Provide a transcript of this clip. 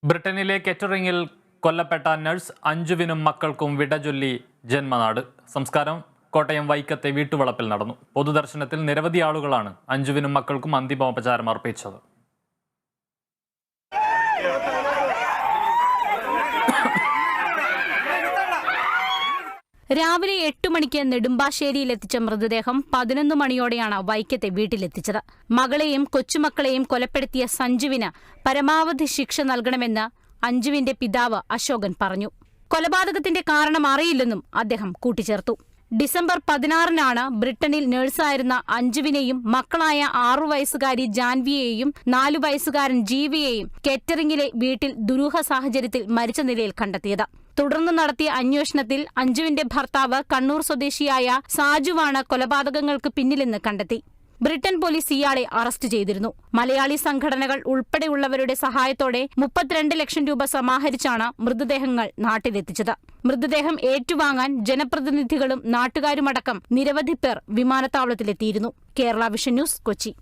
ബ്രിട്ടനിലെ കെറ്ററിംഗിൽ കൊല്ലപ്പെട്ട നഴ്സ് അഞ്ജുവിനും മക്കൾക്കും വിടചൊല്ലി ജന്മനാട്. സംസ്കാരം കോട്ടയം വൈക്കത്തെ വീട്ടുവളപ്പിൽ നടന്നു. പൊതുദർശനത്തിൽ നിരവധി ആളുകളാണ് അഞ്ജുവിനും മക്കൾക്കും അന്തിമോപചാരം അർപ്പിച്ചത്. രാവിലെ 8 മണിക്ക് നെടുമ്പാശ്ശേരിയിലെത്തിച്ച മൃതദേഹം 11 മണിയോടെയാണ് വൈക്കത്തെ വീട്ടിലെത്തിച്ചത്. മകളെയും കൊച്ചുമക്കളെയും കൊലപ്പെടുത്തിയ സഞ്ജുവിന് പരമാവധി ശിക്ഷ നൽകണമെന്ന് അഞ്ജുവിന്റെ പിതാവ് അശോകൻ പറഞ്ഞു. കൊലപാതകത്തിന്റെ കാരണം അറിയില്ലെന്നും അദ്ദേഹം കൂട്ടിച്ചേർത്തു. ഡിസംബർ 16-നാണ് ബ്രിട്ടനിൽ നഴ്സായിരുന്ന അഞ്ജുവിനെയും മക്കളായ 6 വയസ്സുകാരി ജാൻവിയെയും 4 വയസ്സുകാരൻ ജീവയെയും കെറ്ററിംഗിലെ വീട്ടിൽ ദുരൂഹ സാഹചര്യത്തിൽ മരിച്ച നിലയിൽ കണ്ടെത്തിയത്. തുടർന്ന് നടത്തിയ അന്വേഷണത്തിൽ അഞ്ജുവിന്റെ ഭർത്താവ് കണ്ണൂർ സ്വദേശിയായ സാജുവാണ് കൊലപാതകങ്ങൾക്ക് പിന്നിലെന്ന് കണ്ടെത്തി. ബ്രിട്ടൻ പോലീസ് ഇയാളെ അറസ്റ്റ് ചെയ്തിരുന്നു. മലയാളി സംഘടനകൾ ഉൾപ്പെടെയുള്ളവരുടെ സഹായത്തോടെ 32 ലക്ഷം രൂപ സമാഹരിച്ചാണ് മൃതദേഹങ്ങൾ നാട്ടിലെത്തിച്ചത്. മൃതദേഹം ഏറ്റുവാങ്ങാൻ ജനപ്രതിനിധികളും നാട്ടുകാരുമടക്കം നിരവധി പേർ വിമാനത്താവളത്തിലെത്തിയിരുന്നു. Kerala vision news, Kochi.